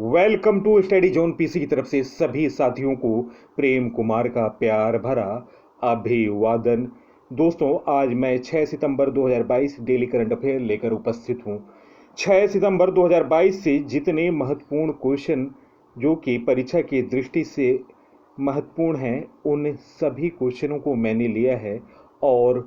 Welcome to Study Zone PC की तरफ से सभी साथियों को प्रेम कुमार का प्यार भरा अभिवादन। दोस्तों, आज मैं 6 सितंबर 2022 डेली करंट अफेयर लेकर उपस्थित हूं। 6 सितंबर 2022 से जितने महत्वपूर्ण क्वेश्चन जो कि परीक्षा की दृष्टि से महत्वपूर्ण हैं, उन सभी क्वेश्चनों को मैंने लिया है और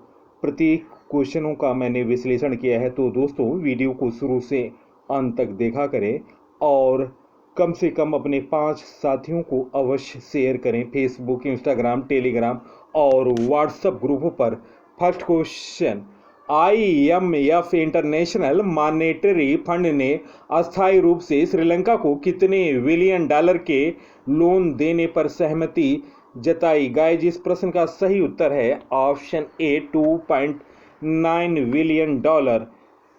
प्रत्येक क्वेश्चनों का मैंने विश्लेषण किया है। तो दोस्तों, वीडियो को शुरू से अंत तक देखा करें और कम से कम अपने 5 साथियों को अवश्य शेयर करें फेसबुक, इंस्टाग्राम, टेलीग्राम और व्हाट्सएप ग्रुपों पर। First question, IMF international monetary fund ने अस्थायी रूप से श्रीलंका को कितने बिलियन डॉलर के लोन देने पर सहमति जताई? गाइस, इस प्रश्न का सही उत्तर है ऑप्शन ए, $2.9 billion.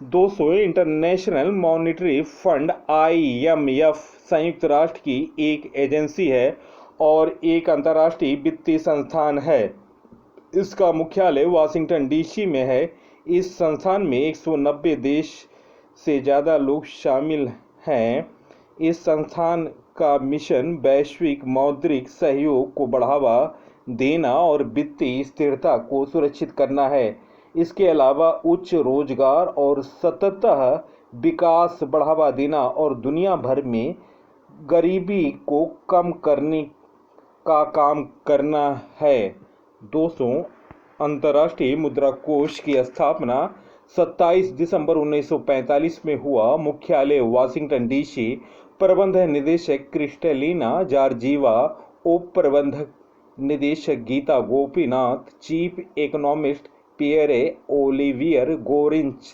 200 international monetary fund IMF संयुक्त राष्ट्र की एक एजेंसी है और एक अंतर्राष्ट्रीय वित्तीय संस्थान है। इसका मुख्यालय वाशिंगटन DC में है। इस संस्थान में 190 देश से ज़्यादा लोग शामिल हैं। इस संस्थान का मिशन वैश्विक मौद्रिक सहयोग को बढ़ावा देना और वित्तीय स्थिरता को सुरक्षित करना है। इसके अलावा उच्च रोजगार और सतत विकास बढ़ावा देना और दुनिया भर में गरीबी को कम करने का काम करना है। दोस्तों, अंतर्राष्ट्रीय मुद्रा कोष की स्थापना 27 दिसंबर 1945 में हुआ। मुख्यालय वाशिंगटन DC। प्रबंध निदेशक क्रिस्टलिना जॉर्जीवा, उप प्रबंधक निदेशक Gita Gopinath, chief economist Pierre Olivier Gourinchas.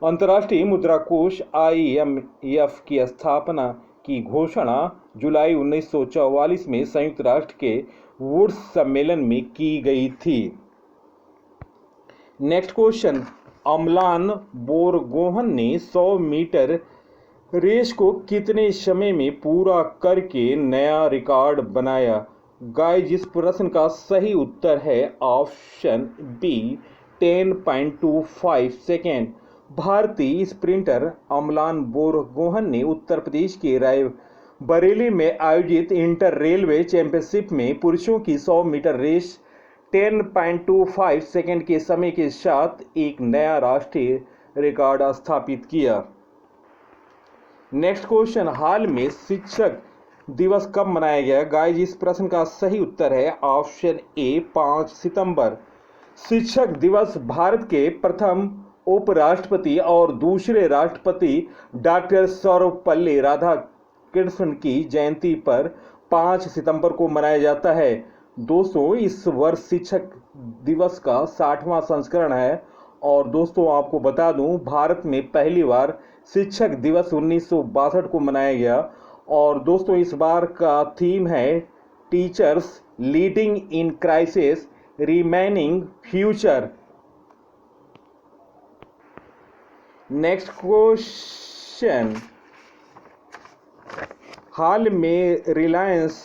अंतर्राष्ट्रीय मुद्रा कोष IMF की स्थापना की घोषणा जुलाई 1944 में संयुक्त राष्ट्र के वुड्स सम्मेलन में की गई थी। नेक्स्ट क्वेश्चन, अमलान बोरगोहन ने 100 मीटर रेस को कितने समय में पूरा करके नया रिकॉर्ड बनाया? गाइस, इस प्रश्न का सही उत्तर है ऑप्शन बी, 10.25 सेकेंड। भारतीय स्प्रिंटर अमलान बोरगोहन ने उत्तर प्रदेश के रायबरेली में आयोजित इंटर रेलवे चैंपियनशिप में पुरुषों की 100 मीटर रेस 10.25 सेकेंड के समय के साथ एक नया राष्ट्रीय रिकॉर्ड स्थापित किया। नेक्स्ट क्वेश्चन, हाल में शिक्षक दिवस कब मनाया गया? गाइस, इस प्रश्न का सही उत्तर है ऑप्शन ए, 5 सितंबर। शिक्षक दिवस भारत के प्रथम उपराष्ट्रपति और दूसरे राष्ट्रपति डॉक्टर सर्वपल्ली राधाकृष्णन की जयंती पर 5 सितंबर को मनाया जाता है। दोस्तों, इस वर्ष शिक्षक दिवस का 60वां संस्करण है और दोस्तों, आपको बता दूं, भारत में पहली बार शिक्षक दिवस 1962 को मनाया गया। और दोस्तों, इस बार का थीम है teachers leading in crisis remaining future. Next question, हाल में रिलायंस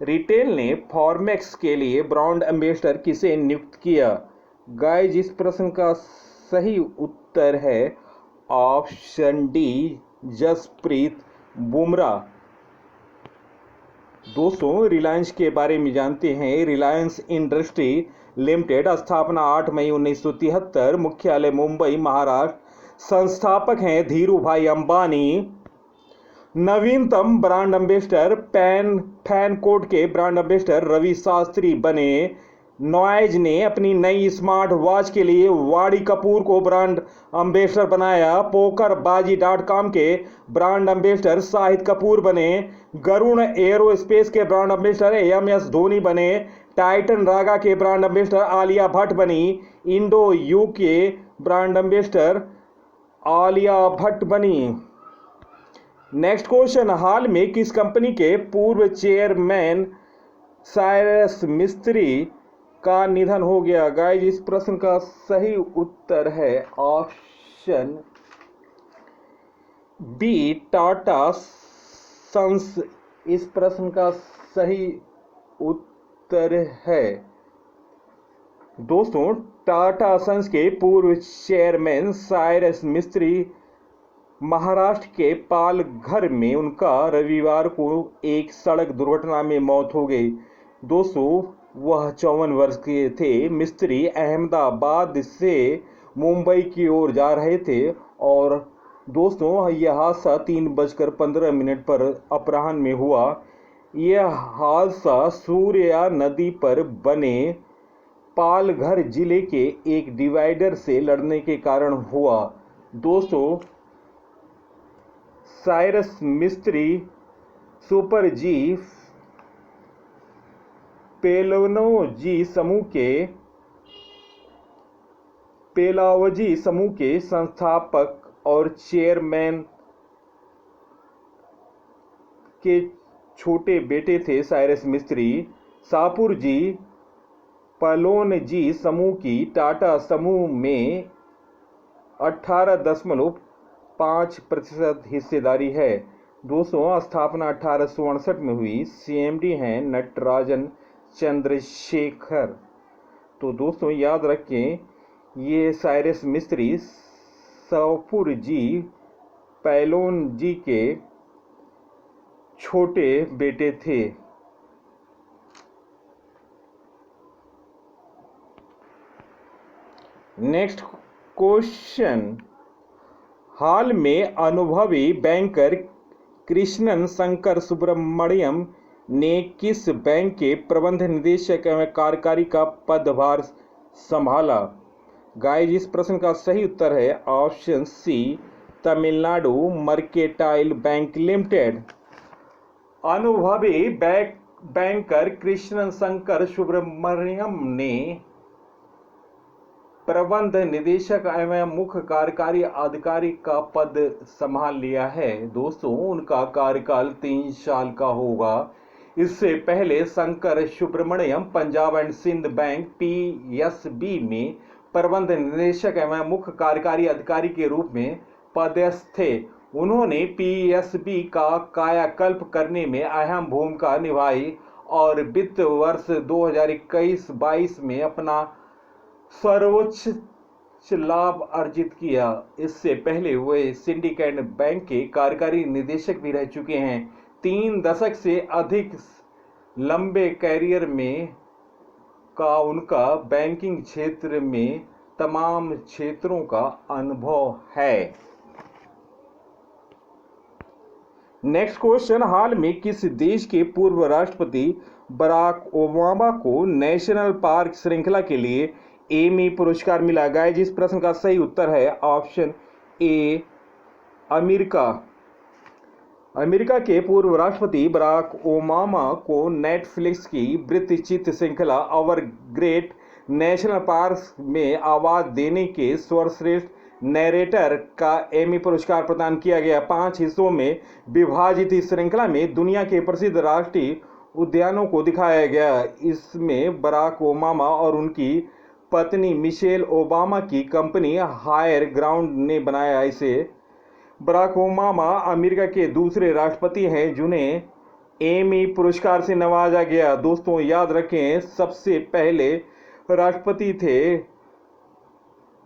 रिटेल ने फॉर्मेक्स के लिए ब्रांड एम्बेसडर किसे नियुक्त किया? गाइस, इस प्रश्न का सही उत्तर है ऑप्शन डी, जसप्रीत बुमराह। दोस्तों, रिलायंस के बारे में जानते हैं। रिलायंस इंडस्ट्री लिमिटेड, स्थापना 8 मई 1973, मुख्यालय मुंबई, महाराष्ट्र। संस्थापक हैं धीरू भाई अंबानी। नवीनतम ब्रांड एम्बेसडर फैन कोड के ब्रांड एम्बेसडर रवि शास्त्री बने। नॉइज ने अपनी नई स्मार्ट वॉच के लिए वाणी कपूर को ब्रांड एम्बेसडर बनाया। पोकरबाजी.com के ब्रांड एम्बेसडर शाहिद कपूर बने। गरुड़ एरोस्पेस के ब्रांड एम्बेसडर MS धोनी बने। टाइटन रागा के ब्रांड एम्बेसडर आलिया भट्ट बनी। इंडो यू के ब्रांड एम्बेसडर आलिया भट्ट बनी। नेक्स्ट क्वेश्चन, हाल में किस कंपनी के पूर्व चेयरमैन साइरस मिस्त्री का निधन हो गया? गाइस, इस प्रश्न का सही उत्तर है ऑप्शन बी, टाटा सन्स। इस प्रश्न का सही उत्तर है दोस्तों, टाटा सन्स के पूर्व चेयरमैन साइरस मिस्त्री महाराष्ट्र के पालघर में उनका रविवार को एक सड़क दुर्घटना में मौत हो गई। दोस्तों, वह 54 वर्ष के थे। मिस्त्री अहमदाबाद से मुंबई की ओर जा रहे थे और दोस्तों, यह हादसा 3:15 पर अपराह्न में हुआ। यह हादसा सूर्या नदी पर बने पालघर जिले के एक डिवाइडर से लड़ने के कारण हुआ। दोस्तों, साइरस मिस्त्री सुपर जी पेलावजी समूह के संस्थापक और चेयरमैन के छोटे बेटे थे। साइरस मिस्त्री सापुर जी पलोनजी समूह की टाटा समूह में 18.5% हिस्सेदारी है। दोस्तों, स्थापना 1868 में हुई। सीएमडी हैं नटराजन चंद्रशेखर। तो दोस्तों, याद रखें, ये साइरस मिस्त्री सापुर जी पैलोन जी के छोटे बेटे थे। नेक्स्ट क्वेश्चन, हाल में अनुभवी बैंकर कृष्णन शंकर सुब्रमण्यम ने किस बैंक के प्रबंध निदेशक एवं कार्यकारी का पदभार संभाला? गाइस, इस प्रश्न का सही उत्तर है option C, Tamil Nadu mercantile bank limited. अनुभवी बैंकर कृष्णन शंकर सुब्रमण्यम ने प्रबंध निदेशक एवं मुख्य कार्यकारी अधिकारी का पद संभाल लिया है। दोस्तों, उनका कार्यकाल 3 साल का होगा। इससे पहले Shankar Subramaniam Punjab and Sind bank PSB में प्रबंध निदेशक एवं मुख्य कार्यकारी अधिकारी के रूप में पदस्थ थे। उन्होंने पीएसबी का कायाकल्प करने में अहम भूमिका निभाई और वित्त वर्ष 2021-22 में अपना सर्वोच्च लाभ अर्जित किया। इससे पहले वे सिंडिकेट बैंक के कार्यकारी निदेशक भी रह चुके हैं। 3 दशक से अधिक लंबे कैरियर में का उनका बैंकिंग क्षेत्र में तमाम क्षेत्रों का अनुभव है। नेक्स्ट क्वेश्चन, हाल में किस देश के पूर्व राष्ट्रपति बराक ओबामा को नेशनल पार्क श्रृंखला के लिए एमी पुरस्कार मिला? गाइस, इस प्रश्न का सही उत्तर है ऑप्शन ए, अमेरिका। अमेरिका के पूर्व राष्ट्रपति बराक ओबामा को नेटफ्लिक्स की वृत्तचित्र श्रृंखला अवर ग्रेट नेशनल पार्क में आवाज देने के सर्वश्रेष्ठ नैरेटर का एमी पुरस्कार प्रदान किया गया। 5 हिस्सों में विभाजित इस श्रृंखला में दुनिया के प्रसिद्ध राष्ट्रीय उद्यानों को दिखाया गया। इसमें बराक ओबामा और उनकी पत्नी मिशेल ओबामा की कंपनी हायर ग्राउंड ने बनाया। इसे बराक ओबामा अमेरिका के दूसरे राष्ट्रपति हैं जिन्हें एमी पुरस्कार से नवाजा गया। दोस्तों, याद रखें, सबसे पहले राष्ट्रपति थे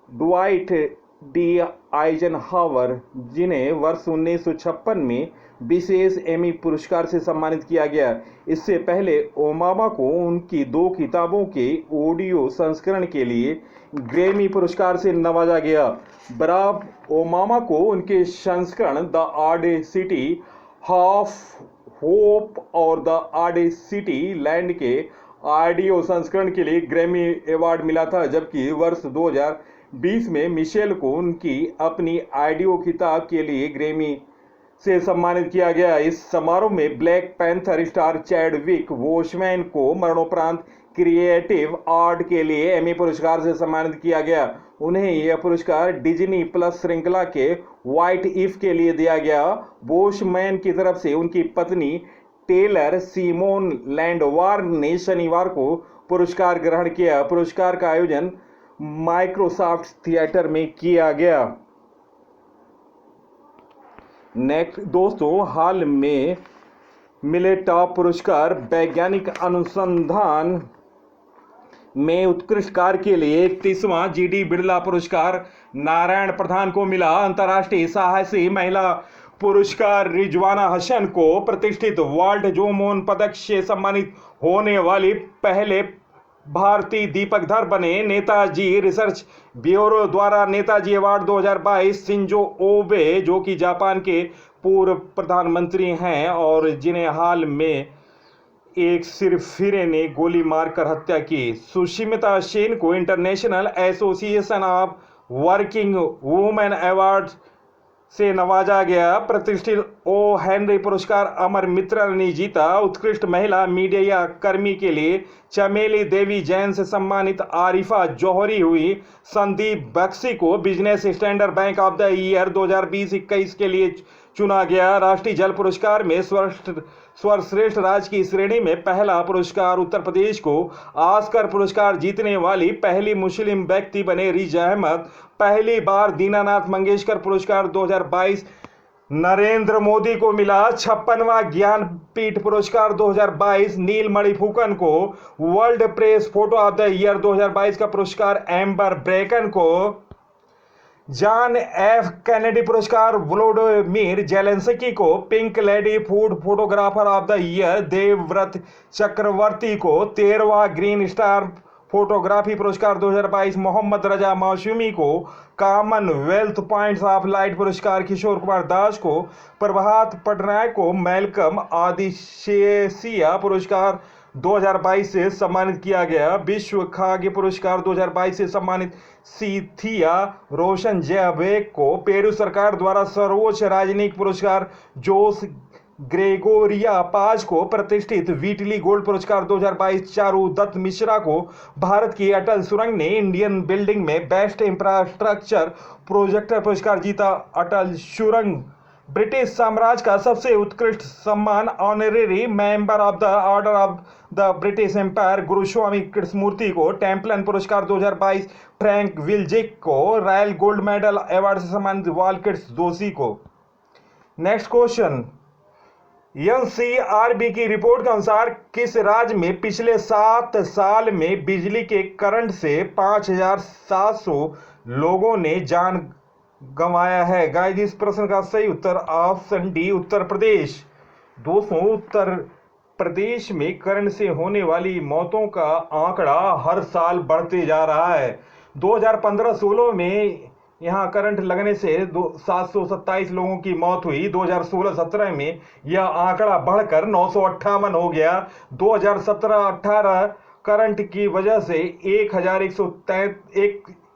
ड्वाइट डी आइजनहावर, जिन्हें वर्ष 1956 में विशेष एमी पुरस्कार से सम्मानित किया गया। इससे पहले ओबामा को उनकी 2 किताबों के ऑडियो संस्करण के लिए ग्रैमी पुरस्कार से नवाजा गया। बराक ओबामा को उनके संस्करण द ऑडेसिटी ऑफ होप और द ऑडेसिटी लैंड के ऑडियो संस्करण के लिए ग्रैमी अवार्ड मिला था, जबकि वर्ष 2020 में मिशेल को उनकी अपनी ऑडियो किताब के लिए ग्रैमी से सम्मानित किया गया। इस समारोह में black panther star Chadwick Boseman को मरणोपरांत क्रिएटिव आर्ट के लिए एमी पुरस्कार से सम्मानित किया गया। उन्हें यह पुरस्कार डिज्नी प्लस श्रृंखला के व्हाइट इफ के लिए दिया गया। बोसमैन की तरफ से उनकी पत्नी टेलर सिमोन लैंडवार ने शनिवार को पुरस्कार ग्रहण किया। पुरस्कार का आयोजन माइक्रोसॉफ्ट थिएटर में किया गया। नेक्स्ट दोस्तों, हाल में मिले टॉप पुरस्कार वैज्ञानिक अनुसंधान में उत्कृष्ट कार्य के लिए 31वां जीडी बिरला पुरस्कार नारायण प्रधान को मिला। अंतर्राष्ट्रीय साहसी महिला पुरस्कार रिजवाना हसन को प्रतिष्ठित वर्ल्ड जोमोन पदक से सम्मानित होने वाली पहले भारतीय दीपक धर बने। नेताजी रिसर्च ब्यूरो द्वारा नेताजी अवार्ड 2022 शिंजो ओबे, जो कि जापान के पूर्व प्रधानमंत्री हैं और जिन्हें हाल में एक सिरफिरे ने गोली मारकर हत्या की, सुष्मिता सेन को international association of working women award से नवाजा गया। प्रतिष्ठित ओ हेनरी पुरस्कार अमर मित्रा ने जीता। उत्कृष्ट महिला मीडिया कर्मी के लिए चमेली देवी जैन से सम्मानित आरिफा जौहरी हुई। संदीप बख्शी को business standard bank of the year 2020-21 के लिए चुना गया। राष्ट्रीय जल पुरस्कार में सर्वश्रेष्ठ राज्य की श्रेणी में पहला पुरस्कार उत्तर प्रदेश को। ऑस्कर पुरस्कार जीतने वाली पहली मुस्लिम व्यक्ति बने रिज अहमद। पहली बार दीनानाथ मंगेशकर पुरस्कार 2022 नरेंद्र मोदी को मिला। 56वां ज्ञानपीठ पुरस्कार 2022 नीलमणि फुकन को। World Press Photo of the Year 2022 का पुरस्कार एम्बर ब्रेकन को। जॉन एफ कैनेडी पुरस्कार व्लादिमीर जेलेंस्की को। Pink Lady Food Photographer of the Year Devvrat Chakraborty को। 13वां ग्रीन स्टार फोटोग्राफी पुरस्कार 2022 मोहम्मद रजा मौसमी को। कॉमनवेल्थ पॉइंट्स ऑफ लाइट पुरस्कार किशोर कुमार दास को। प्रभात पटनायक को मैल्कम आदिशेसिया पुरस्कार 2022 से सम्मानित किया गया। विश्व खाद्य पुरस्कार 2022 से सम्मानित सीथिया रोशन जयबेक को। पेरू सरकार द्वारा सर्वोच्च राजनीतिक पुरस्कार जोस ग्रेगोरिया पाज को। प्रतिष्ठित वीटली गोल्ड पुरस्कार 2022 चारू दत्त मिश्रा को। भारत की अटल सुरंग ने इंडियन बिल्डिंग में बेस्ट इंफ्रास्ट्रक्चर प्रोजेक्टर पुरस्कार जीता। अटल सुरंग ब्रिटिश साम्राज्य का सबसे उत्कृष्ट सम्मान honorary member of the order of the British Empire Guruswamy Krishnamurthy को। टेम्पलन पुरस्कार 2022 फ्रैंक विल्जिक को। रॉयल गोल्ड मेडल अवार्ड से सम्मानित वालकिट्स दोषी को। नेक्स्ट क्वेश्चन, एनसीआरबी की रिपोर्ट के अनुसार किस राज्य में पिछले 7 साल में बिजली के करंट से 5700 लोगों ने जान गंवाया है? गाइस, इस प्रश्न का सही उत्तर ऑप्शन डी उत्तर प्रदेश। दोस्तों, उत्तर प्रदेश में करंट से होने वाली मौतों का आंकड़ा हर साल बढ़ते जा रहा है। 2015-16 में यहां करंट लगने से 727 लोगों की मौत हुई। 2016-17 में यह आंकड़ा बढ़कर 958 हो गया। 2017-18 करंट की वजह से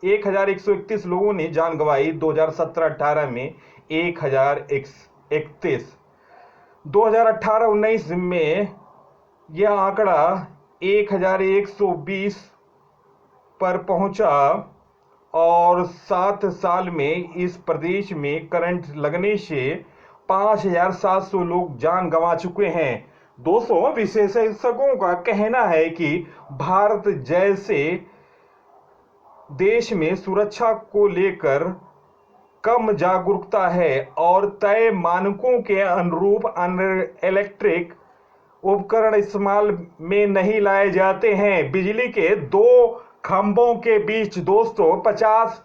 1131 लोगों ने जान गंवाई। 2017-18 में 1031। 2018-19 में यह आंकड़ा 1120 पर पहुंचा और 7 साल में इस प्रदेश में करंट लगने से 5700 लोग जान गंवा चुके हैं। दोस्तों, विशेषज्ञों का कहना है कि भारत जैसे देश में सुरक्षा को लेकर कम जागरूकता है और तय मानकों के अनुरूप इलेक्ट्रिक उपकरण इस्तेमाल में नहीं लाए जाते हैं। बिजली के 2 खंभों के बीच दोस्तों 50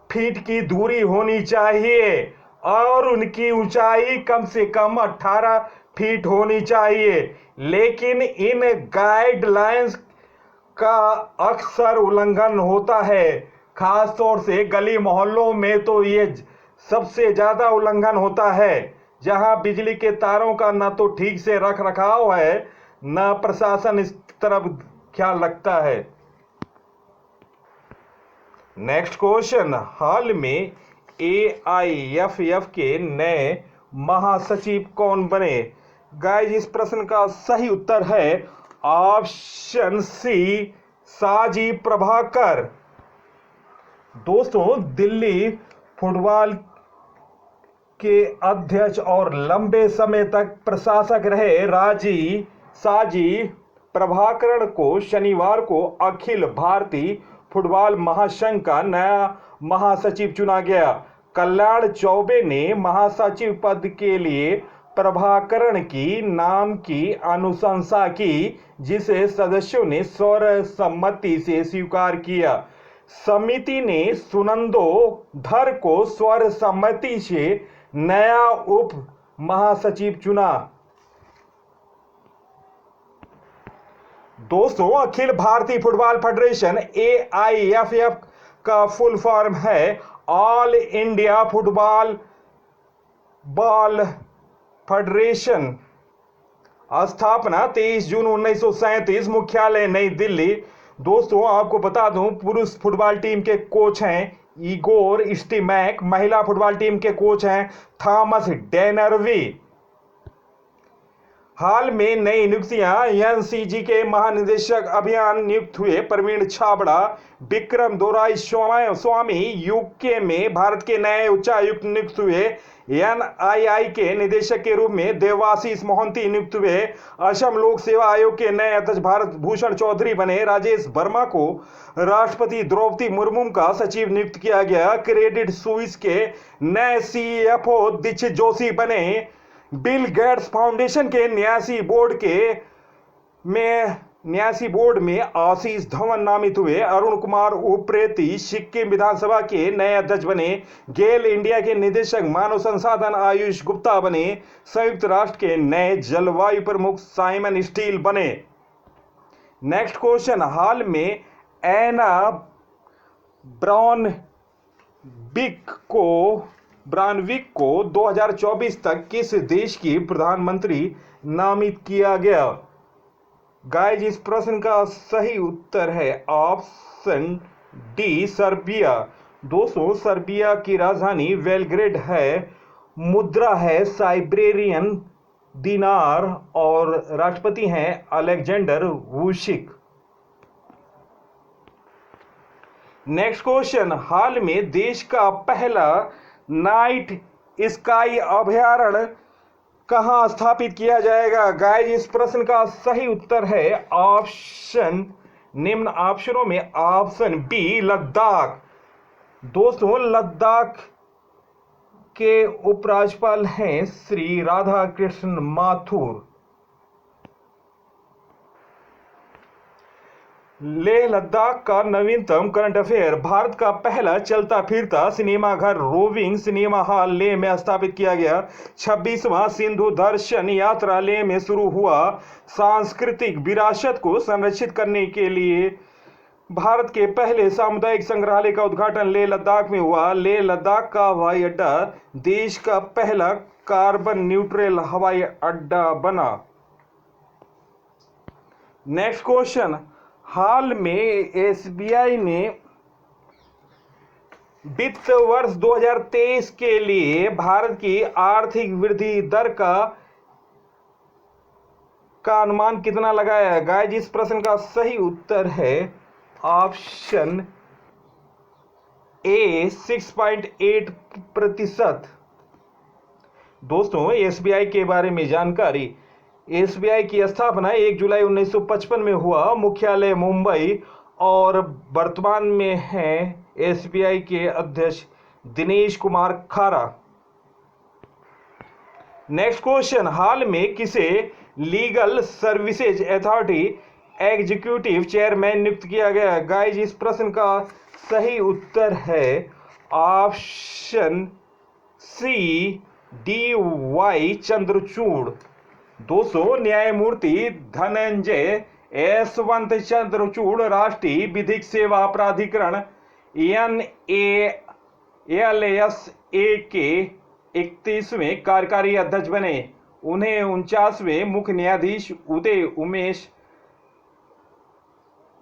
फीट की दूरी होनी चाहिए और उनकी ऊंचाई कम से कम 18 फीट होनी चाहिए। लेकिन इन गाइडलाइंस का अक्सर उल्लंघन होता है, खास तौर से गली मोहल्लों में तो ये सबसे ज्यादा उल्लंघन होता है, जहां बिजली के तारों का न तो ठीक से रख रखाव है, न प्रशासन इस तरफ ख्याल रखता है। नेक्स्ट क्वेश्चन, हाल में AIFF के नए महासचिव कौन बने? गाइस, इस प्रश्न का सही उत्तर है ऑप्शन सी साजी प्रभाकर। दोस्तों, दिल्ली फुटबॉल के अध्यक्ष और लंबे समय तक प्रशासक रहे साजी प्रभाकरण को शनिवार को अखिल भारतीय फुटबॉल महासंघ का नया महासचिव चुना गया। कल्याण चौबे ने महासचिव पद के लिए प्रभाकरण की नाम की अनुशंसा की, जिसे सदस्यों ने सर्वसम्मति से स्वीकार किया। समिति ने सुनंदो धर को सर्वसम्मति से नया उप महासचिव चुना। दोस्तों, Akhil Bharatiya football federation AIFF का फुल फॉर्म है all India football ball federation. स्थापना 23 जून 1937, मुख्यालय नई दिल्ली। दोस्तों, आपको बता दूं, पुरुष फुटबॉल टीम के कोच हैं इगोर स्टिमैक, महिला फुटबॉल टीम के कोच हैं थॉमस डेनरवी। हाल में नई नियुक्तियां NCG के महानिदेशक अभियान नियुक्त हुए प्रवीण छाबड़ा, विक्रम दोराई स्वामी। यूके में भारत के नए उच्चायुक्त नियुक्त हुए। NII के निदेशक के रूप में देवाशीष मोहंती नियुक्त हुए। असम लोक सेवा आयोग के नए अध्यक्ष भारत भूषण चौधरी बने। राजेश वर्मा को राष्ट्रपति द्रौपदी मुर्मू का सचिव नियुक्त किया गया। क्रेडिट स्विस के नए CFO दीक्षित जोशी बने। बिल गेट्स फाउंडेशन के न्यासी बोर्ड में आशीष धवन नामित हुए। अरुण कुमार उप्रेती सिक्किम विधानसभा के नए अध्यक्ष बने। गेल इंडिया के निदेशक मानव संसाधन आयुष गुप्ता बने। संयुक्त राष्ट्र के नए जलवायु प्रमुख साइमन स्टील बने। नेक्स्ट क्वेश्चन, हाल में एना ब्रानविक को 2024 तक किस देश की प्रधानमंत्री नामित किया गया? गाइस, इस प्रश्न का सही उत्तर है ऑप्शन डी, सर्बिया। दोस्तों, सर्बिया की राजधानी बेलग्रेड है। मुद्रा है साइब्रेरियन दिनार और राष्ट्रपति हैं अलेक्जेंडर वुशिक। नेक्स्ट क्वेश्चन, हाल में देश का पहला नाइट स्काई अभयारण्य कहां स्थापित किया जाएगा? गाइस, इस प्रश्न का सही उत्तर है ऑप्शन, निम्न ऑप्शनों में ऑप्शन बी, लद्दाख। दोस्तों, लद्दाख के उपराज्यपाल हैं श्री राधा कृष्ण माथुर। लेह लद्दाख का नवीनतम करंट अफेयर, भारत का पहला चलता फिरता सिनेमाघर रोविंग सिनेमा हॉल लेह में स्थापित किया गया। 26वां सिंधु दर्शन यात्रा लेह में शुरू हुआ। सांस्कृतिक विरासत को संरक्षित करने के लिए भारत के पहले सामुदायिक संग्रहालय का उद्घाटन लेह लद्दाख में हुआ। लेह लद्दाख का हवाई अड्डा देश का पहला कार्बन न्यूट्रल हवाई अड्डा बना। नेक्स्ट क्वेश्चन, हाल में SBI ने वित्त वर्ष 2023 के लिए भारत की आर्थिक वृद्धि दर का अनुमान कितना लगाया है? गाइस, इस प्रश्न का सही उत्तर है ऑप्शन ए, 6.8%। दोस्तों, SBI के बारे में जानकारी। SBI की स्थापना 1 जुलाई 1955 में हुआ। मुख्यालय मुंबई और वर्तमान में हैं SBI के अध्यक्ष दिनेश कुमार खारा। नेक्स्ट क्वेश्चन, हाल में किसे legal services authority executive chairman नियुक्त किया गया? गाइस, इस प्रश्न का सही उत्तर है ऑप्शन सी, DY चंद्रचूड़। दोस्तों, न्यायमूर्ति धनंजय यशवंत चंद्रचूड़ राष्ट्रीय विधिक सेवा प्राधिकरण NALSA के 31वें कार्यकारी अध्यक्ष बने। उन्हें 49वें मुख्य न्यायाधीश उदय उमेश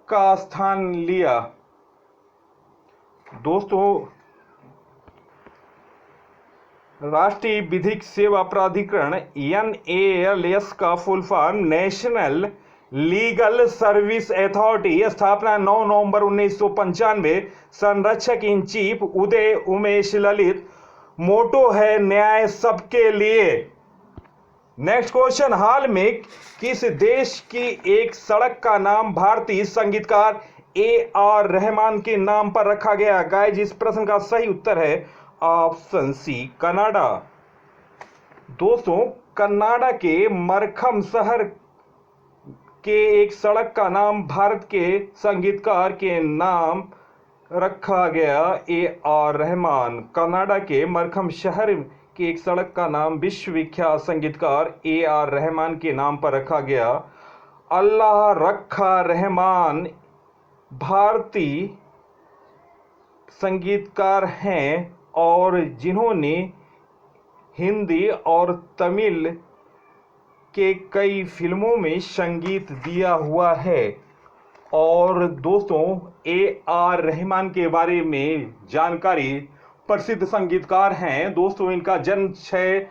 का स्थान लिया। दोस्तों, राष्ट्रीय विधिक सेवा प्राधिकरण NALS का full form national legal service authority. स्थापना 9 नवंबर 1995। संरक्षक इन चीफ उदय उमेश ललित। मोटो है न्याय सबके लिए। नेक्स्ट क्वेश्चन, हाल में किस देश की एक सड़क का नाम भारतीय संगीतकार AR रहमान के नाम पर रखा गया? गाइस, इस प्रश्न का सही उत्तर है ऑप्शन सी, कनाडा। दोस्तों, कनाडा के मरखम शहर के एक सड़क का नाम भारत के संगीतकार के नाम रखा गया। A.R. रहमान। कनाडा के मरखम शहर की एक सड़क का नाम विश्वविख्यात संगीतकार A.R. रहमान के नाम पर रखा गया। अल्लाह रखा रहमान भारतीय संगीतकार हैं और जिन्होंने हिंदी और तमिल के कई फिल्मों में संगीत दिया हुआ है। और दोस्तों, A.R. रहमान के बारे में जानकारी, प्रसिद्ध संगीतकार हैं। दोस्तों, इनका जन्म 6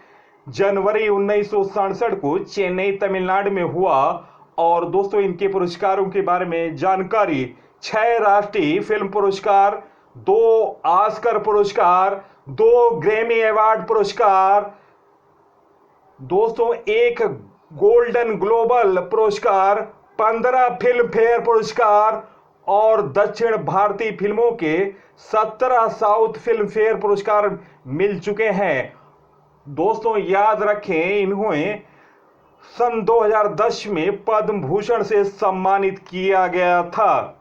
जनवरी 1967 को चेन्नई तमिलनाडु में हुआ। और दोस्तों, इनके पुरस्कारों के बारे में जानकारी: 6 राष्ट्रीय फिल्म पुरस्कार, 2 ऑस्कर पुरस्कार, 2 ग्रैमी अवार्ड पुरस्कार, दोस्तों 1 गोल्डन ग्लोबल पुरस्कार, 15 फिल्म फेयर पुरस्कार और दक्षिण भारतीय फिल्मों के 17 साउथ फिल्म फेयर पुरस्कार मिल चुके हैं। दोस्तों, याद रखें, इन्होंने सन 2010 में पद्म भूषण से सम्मानित किया गया था।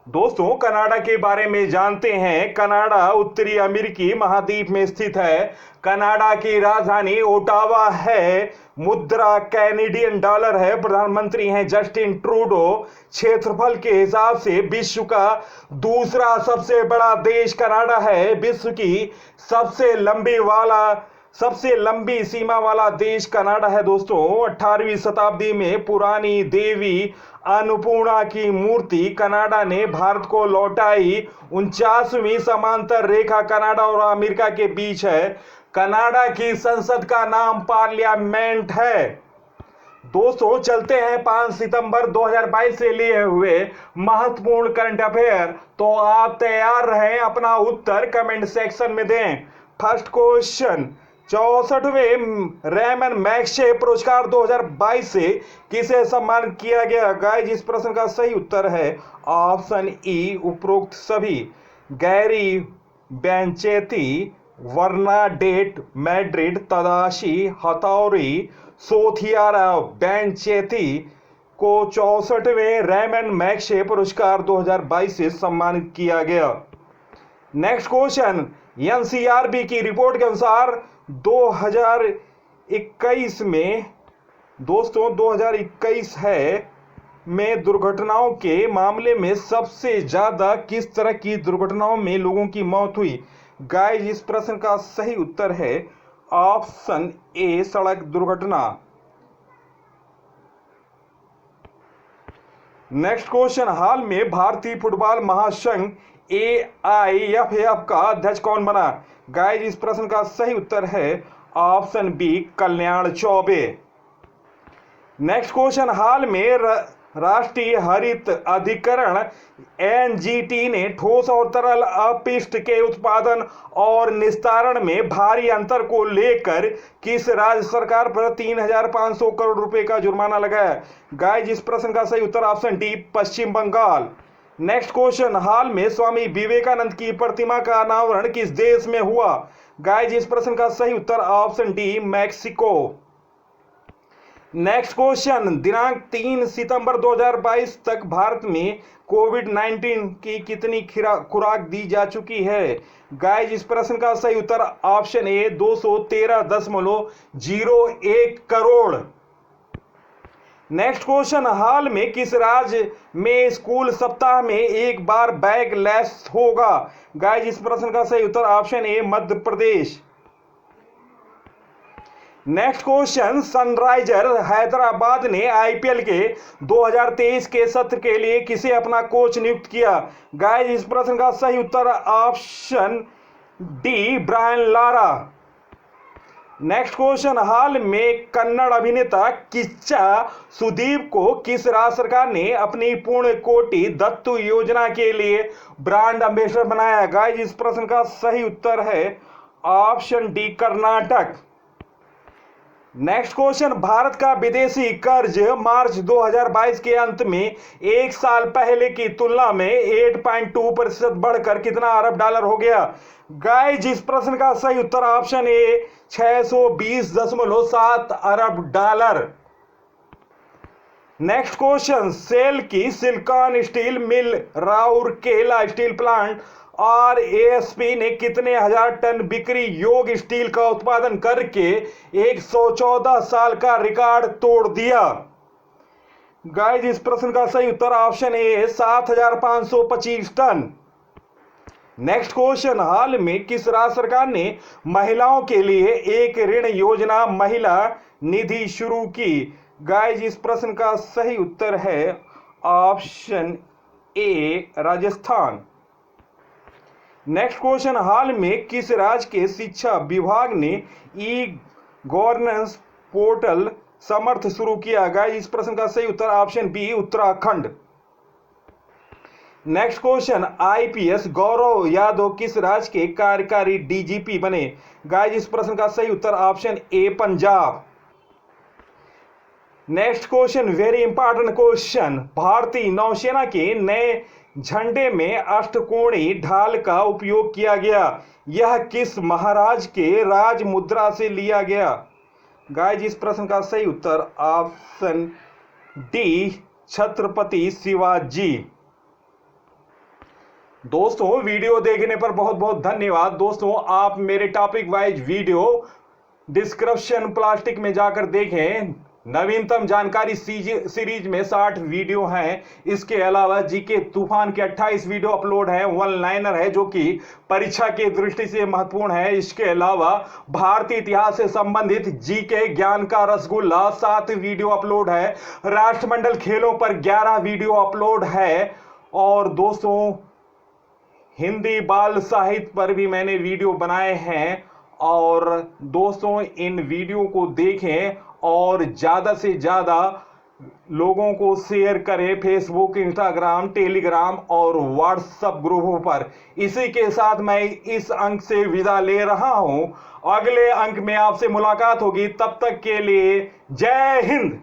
दोस्तों, कनाडा के बारे में जानते हैं। कनाडा उत्तरी अमेरिकी महाद्वीप में स्थित है। कनाडा की राजधानी ओटावा है। मुद्रा कैनेडियन डॉलर है। प्रधानमंत्री हैं जस्टिन ट्रूडो। क्षेत्रफल के हिसाब से विश्व का दूसरा सबसे बड़ा देश कनाडा है। विश्व की सबसे लंबी सीमा वाला देश कनाडा है। दोस्तों, 18वीं शताब्दी में पुरानी देवी अन्नपूर्णा की मूर्ति कनाडा ने भारत को लौटाई। 49वीं समांतर रेखा कनाडा और अमेरिका के बीच है। कनाडा की संसद का नाम पार्लियामेंट है। दोस्तों, चलते हैं 5 सितंबर 2022 से लिए हुए महत्वपूर्ण करंट अफेयर। तो आप तैयार रहें, अपना उत्तर कमेंट सेक्शन में दें। फर्स्ट क्वेश्चन, 64वें रैमन मैग्सेसे पुरस्कार 2022 से किसे सम्मानित किया गया? गाइस, इस प्रश्न का सही उत्तर है ऑप्शन ई, उपरोक्त सभी। Gary Bencheghib, Bernadette Madrid, Tadashi Hattori, सोथिया बेंचेती को 64वें रैमन मैग्सेसे पुरस्कार 2022 से सम्मानित किया गया। नेक्स्ट क्वेश्चन, एनसीआरबी की रिपोर्ट के अनुसार 2021 में, दोस्तों 2021 है में दुर्घटनाओं के मामले में सबसे ज्यादा किस तरह की दुर्घटनाओं में लोगों की मौत हुई? गाइस, इस प्रश्न का सही उत्तर है ऑप्शन ए, सड़क दुर्घटना। नेक्स्ट क्वेश्चन, हाल में भारतीय फुटबॉल महासंघ AIFF का अध्यक्ष कौन बना? गाइस, इस प्रश्न का सही उत्तर है ऑप्शन बी, कल्याण चौबे। नेक्स्ट क्वेश्चन, हाल में राष्ट्रीय हरित अधिकरण NGT ने ठोस और तरल अपशिष्ट के उत्पादन और निस्तारण में भारी अंतर को लेकर किस राज्य सरकार पर 3,500 करोड़ रुपए का जुर्माना लगाया? गाइस, इस प्रश्न का सही उत्तर ऑप्शन डी, पश्चिम बंगाल। नेक्स्ट क्वेश्चन, हाल में स्वामी विवेकानंद की प्रतिमा का अनावरण किस देश में हुआ? गाइस, इस प्रश्न का सही उत्तर option D, Mexico. Next question, दिनांक 3 सितंबर 2022 तक भारत में कोविड-19 की कितनी खुराक दी जा चुकी है? गाइस, इस प्रश्न का सही उत्तर option A, 213.01 crore. Next question, हाल में किस राज्य में स्कूल सप्ताह में एक बार बैग लेस होगा? गाइस, इस प्रश्न का सही उत्तर option A, Madhya Pradesh. Next question, Sunriser Hyderabad ने IPL के 2023 के सत्र के लिए किसे अपना कोच नियुक्त किया? गाइस, इस प्रश्न का सही उत्तर option D, Brian Lara. Next question, हाल में कन्नड़ अभिनेता किच्चा सुदीप को किस राज्य सरकार ने अपनी पूर्ण कोटि दत्तू योजना के लिए ब्रांड एम्बेसडर बनाया? गाइस, इस प्रश्न का सही उत्तर है option D, Karnataka. Next question, Bharat का विदेशी कर्ज मार्च 2022 के अंत में एक साल पहले की तुलना में 8.2% बढ़कर कितना अरब डॉलर हो गया? गाइस, इस प्रश्न का सही उत्तर ऑप्शन ए 620.7 अरब डॉलर। नेक्स्ट क्वेश्चन, सेल की silicon steel mill Rourkela steel plant और एएसपी ने कितने हजार टन बिक्री योग्य स्टील का उत्पादन करके 114 साल का रिकॉर्ड तोड़ दिया? गाइस, इस प्रश्न का सही उत्तर option A 7,525 tonne. Next question, हाल में किस राज्य सरकार ने महिलाओं के लिए एक ऋण योजना महिला निधि शुरू की? गाइस, इस प्रश्न का सही उत्तर है option A Rajasthan. Next question, हाल में किस राज्य के शिक्षा विभाग ने ई गवर्नेंस पोर्टल समर्थ शुरू किया? गाइस, इस प्रश्न का सही उत्तर option B Uttarakhand. Next question, IPS Gaurav Yadav किस राज्य के कार्यकारी डीजीपी बने? गाइस, इस प्रश्न का सही उत्तर option A Punjab. Next question, very important question, भारतीय नौसेना के नए झंडे में अष्टकोणीय ढाल का उपयोग किया गया, यह किस महाराज के राज मुद्रा से लिया गया? गाइस, इस प्रश्न का सही उत्तर ऑप्शन डी छत्रपति शिवाजी। दोस्तों, वीडियो देखने पर बहुत बहुत धन्यवाद। दोस्तों, आप मेरे topic wise video description plastic में जाकर देखें। नवीनतम जानकारी सीरीज में 60 वीडियो हैं। इसके अलावा जीके तूफान के 28 वीडियो अपलोड है, वन लाइनर है जो कि परीक्षा की दृष्टि से महत्वपूर्ण है। इसके अलावा भारतीय इतिहास से संबंधित जीके ज्ञान का रसगुल्ला 7 वीडियो अपलोड है। राष्ट्रमंडल खेलों पर 11 वीडियो अपलोड है। और दोस्तों, हिंदी बाल साहित्य पर भी मैंने वीडियो बनाए हैं। और दोस्तों, इन वीडियो को देखें और ज़्यादा से ज़्यादा लोगों को शेयर करें फेसबुक, इंस्टाग्राम, टेलीग्राम और व्हाट्सएप ग्रुपों पर। इसी के साथ मैं इस अंक से विदा ले रहा हूं। अगले अंक में आपसे मुलाकात होगी, तब तक के लिए जय हिंद।